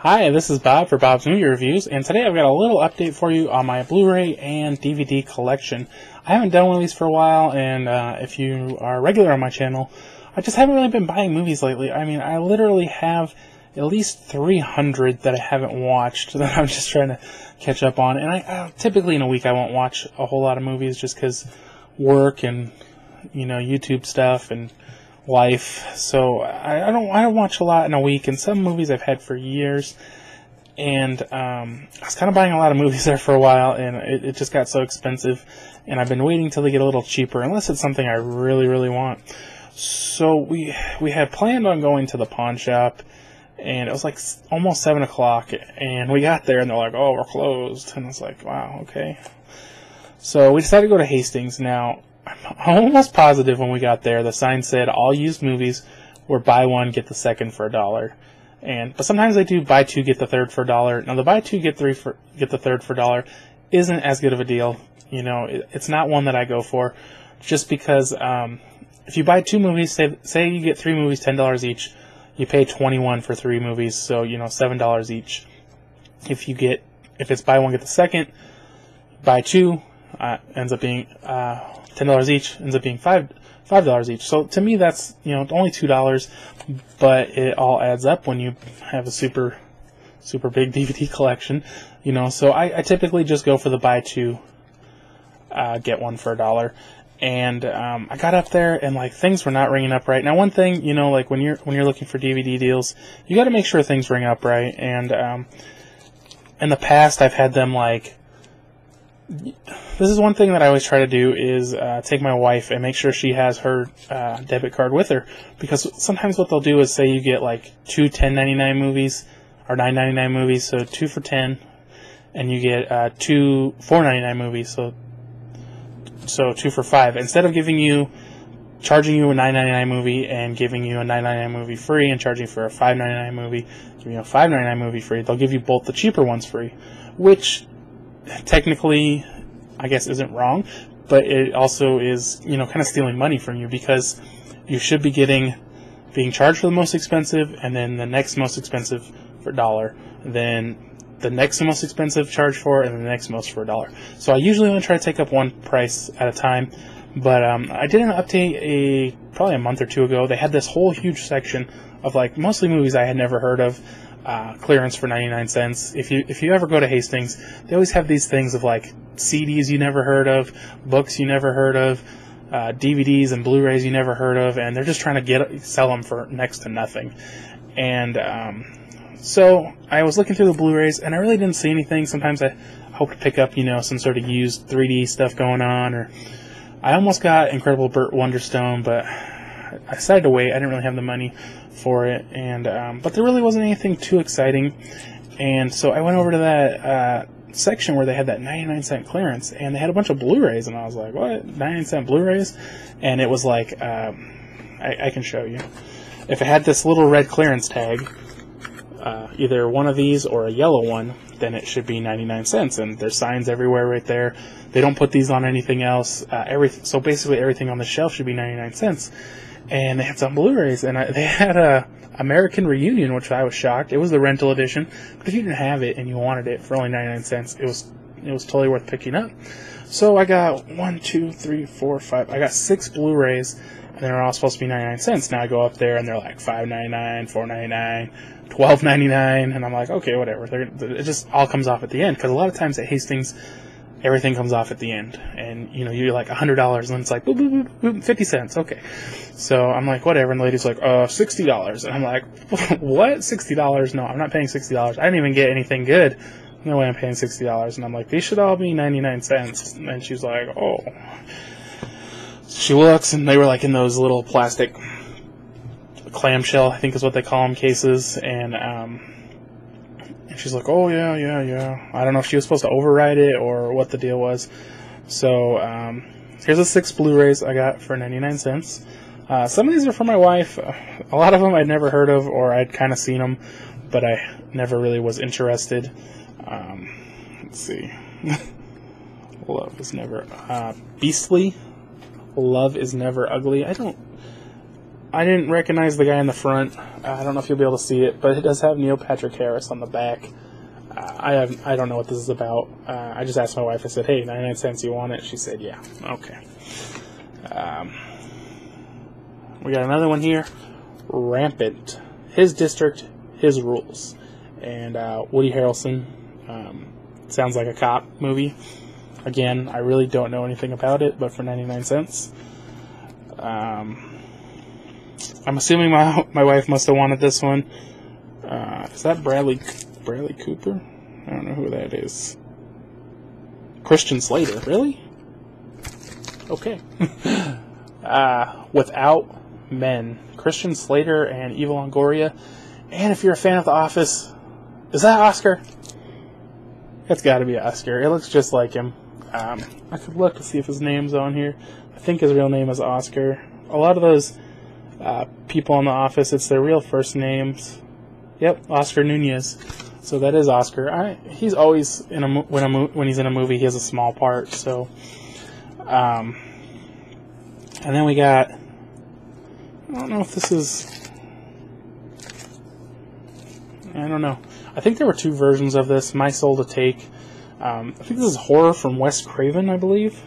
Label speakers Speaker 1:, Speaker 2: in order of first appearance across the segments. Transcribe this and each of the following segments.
Speaker 1: Hi, this is Bob for Bob's Movie Reviews, and today I've got a little update for you on my Blu-ray and DVD collection. I haven't done one of these for a while, and if you are regular on my channel, I just haven't really been buying movies lately. I mean, I literally have at least 300 that I haven't watched that I'm just trying to catch up on, and I typically in a week I won't watch a whole lot of movies just because work and, YouTube stuff and life, so I don't watch a lot in a week, and some movies I've had for years, and I was kind of buying a lot of movies there for a while, and it just got so expensive, and I've been waiting till they get a little cheaper, unless it's something I really, really want. So we had planned on going to the pawn shop, and it was like almost 7 o'clock, and we got there, and they're like, oh, we're closed, and I was like, wow, okay. So we decided to go to Hastings. Now, I'm almost positive when we got there, the sign said all used movies were buy one, get the second for $1. But sometimes they do buy two, get the third for $1. Now, the buy two, get the third for $1 isn't as good of a deal. It's not one that I go for, just because if you buy two movies, say you get three movies, $10 each, you pay $21 for three movies, so $7 each. If it's buy one, get the second, buy two, ends up being $10 each, ends up being $5 each. So to me, that's only $2, but it all adds up when you have a super big DVD collection. So I typically just go for the buy two, get one for $1. And I got up there, and things were not ringing up right. Now, one thing, when you're looking for DVD deals, you got to make sure things ring up right. And in the past, I've had them this is one thing that I always try to do is take my wife and make sure she has her debit card with her, because sometimes what they'll do is say you get two $10.99 movies or $9.99 movies, so 2 for $10, and you get two $4.99 movies, so 2 for $5. Instead of charging you a $9.99 movie and giving you a $9.99 movie free and charging for a $5.99 movie, giving you a $5.99 movie free, they'll give you both the cheaper ones free, which technically I guess isn't wrong, but it also is kind of stealing money from you, because you should be being charged for the most expensive, and then the next most expensive for $1, then the next most expensive charged for, and the next most for $1. So I usually only try to take up one price at a time, but I did an update probably a month or two ago. They had this whole huge section of mostly movies I had never heard of, clearance for 99 cents. If you ever go to Hastings, they always have these things of CDs you never heard of, books you never heard of, DVDs and Blu-rays you never heard of, and they're just trying to sell them for next to nothing. And so I was looking through the Blu-rays, and I really didn't see anything. Sometimes I hope to pick up some sort of used 3D stuff going on, or I almost got Incredible Burt Wonderstone, but I decided to wait. I didn't really have the money for it, and but there really wasn't anything too exciting, and so I went over to that section where they had that 99-cent clearance, and they had a bunch of Blu-rays, and I was like, what, 99-cent Blu-rays? And it was I can show you. If it had this little red clearance tag, either one of these or a yellow one, then it should be 99 cents, and there's signs everywhere right there. They don't put these on anything else. So basically everything on the shelf should be 99 cents. And they had some Blu-rays, and they had a American Reunion, which I was shocked. It was the rental edition, but if you didn't have it and you wanted it for only 99 cents, it was totally worth picking up. So I got 1, 2, 3, 4, 5. I got 6 Blu-rays, and they're all supposed to be 99 cents. Now I go up there, and they're $5.99, $4.99, $12.99, and I'm like, okay, whatever. It just all comes off at the end, because a lot of times at Hastings, everything comes off at the end, and you're $100, and it's boop, boop, boop, boop, 50 cents, okay. So I'm like, whatever, and the lady's like, $60, and I'm like, what, $60? No, I'm not paying $60. I didn't even get anything good. No way I'm paying $60. And I'm like, these should all be 99 cents. And she's like, oh. She looks, and they were in those little plastic clamshell, I think is what they call them, cases, and she's like, oh, yeah. I don't know if she was supposed to override it or what the deal was. So, here's the 6 Blu-rays I got for 99 cents. Some of these are for my wife. A lot of them I'd never heard of, or I'd kind of seen them, but I never really was interested. Let's see. Love is never... Beastly. Love is Never Ugly. I don't I didn't recognize the guy in the front. I don't know if you'll be able to see it, but it does have Neil Patrick Harris on the back. I don't know what this is about. I just asked my wife. I said, "Hey, 99 cents, you want it?" She said, "Yeah." Okay. We got another one here. Rampant. His District, His Rules. And Woody Harrelson. Sounds like a cop movie. Again, I really don't know anything about it, but for 99 cents. I'm assuming my wife must have wanted this one. Is that Bradley Cooper? I don't know who that is. Christian Slater, really? Okay. Without Men. Christian Slater and Eva Longoria. And if you're a fan of The Office, is that Oscar? It's got to be Oscar. It looks just like him. I could look to see if his name's on here. I think his real name is Oscar. A lot of those people in The Office, it's their real first names. Yep, Oscar Nunez. So that is Oscar. He's always in when he's in a movie, he has a small part. So, and then we got. I don't know if this is. I don't know. I think there were two versions of this. My Soul to Take. I think this is horror from Wes Craven, I believe.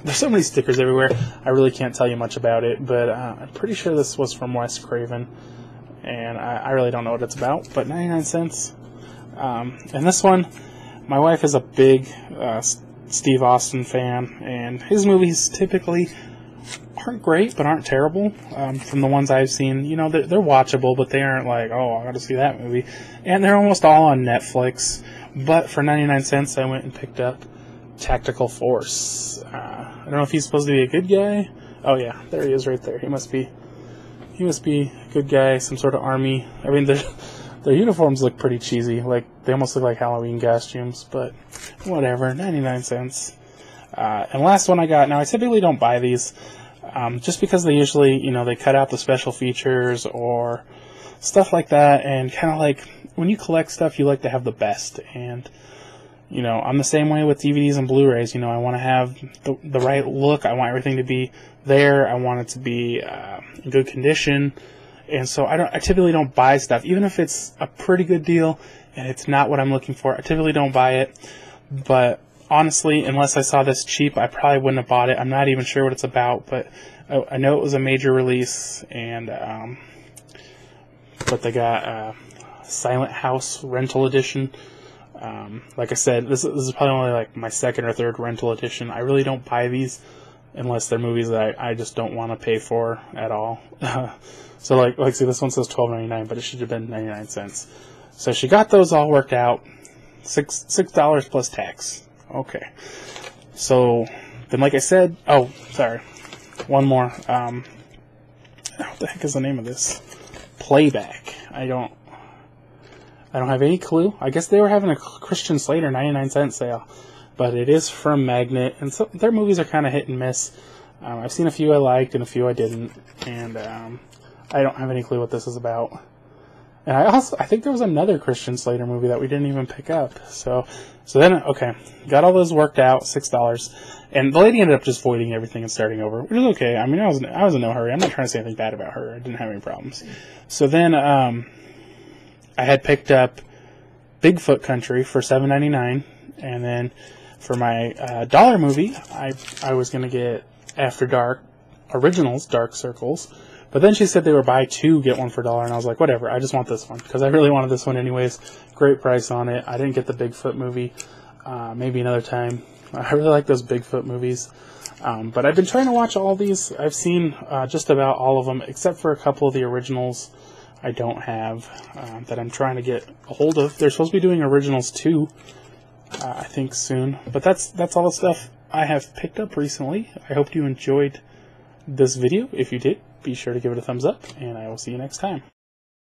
Speaker 1: There's so many stickers everywhere. I really can't tell you much about it, but I'm pretty sure this was from Wes Craven, and I really don't know what it's about. But 99 cents. And this one, my wife is a big Steve Austin fan, and his movies typically aren't great, but aren't terrible. From the ones I've seen, you know, they're watchable, but they aren't like, oh, I got to see that movie. And they're almost all on Netflix. But for 99 cents, I went and picked up Tactical Force. I don't know if he's supposed to be a good guy. Oh yeah, there he is right there. He must be a good guy, some sort of army. I mean, their uniforms look pretty cheesy. Like, they almost look like Halloween costumes, but whatever, 99 cents. And last one I got, now I typically don't buy these, just because they usually, you know, they cut out the special features or stuff like that, and kind of like, when you collect stuff, you like to have the best, and, you know, I'm the same way with DVDs and Blu-rays. You know, I want to have the right look, I want everything to be there, I want it to be in good condition, and so I typically don't buy stuff, even if it's a pretty good deal, and it's not what I'm looking for. I typically don't buy it, but honestly, unless I saw this cheap, I probably wouldn't have bought it. I'm not even sure what it's about, but I know it was a major release, and but they got Silent House rental edition. Like I said, this is probably only like my second or third rental edition. I really don't buy these unless they're movies that I just don't want to pay for at all. So like see, this one says $12.99, but it should have been 99 cents. So she got those all worked out. $6 plus tax. Okay. So then, like I said, oh, sorry, one more. What the heck is the name of this? Playback. I don't have any clue. I guess they were having a Christian Slater 99-cent sale, but it is from Magnet, and so their movies are kind of hit and miss. I've seen a few I liked and a few I didn't, and I don't have any clue what this is about. And I think there was another Christian Slater movie that we didn't even pick up. So then, okay, got all those worked out, $6, and the lady ended up just voiding everything and starting over, which is okay. I mean, I was in no hurry. I'm not trying to say anything bad about her. I didn't have any problems. So then, I had picked up Bigfoot Country for $7.99, and then for my dollar movie, I was gonna get After Dark Originals Dark Circles. But then she said they were buy two, get one for $1, and I was like, whatever, I just want this one, because I really wanted this one anyways. Great price on it. I didn't get the Bigfoot movie. Maybe another time. I really like those Bigfoot movies. But I've been trying to watch all these. I've seen just about all of them, except for a couple of the originals I don't have, that I'm trying to get a hold of. They're supposed to be doing originals too, I think soon. But that's all the stuff I have picked up recently. I hope you enjoyed this video. If you did, be sure to give it a thumbs up, and I will see you next time.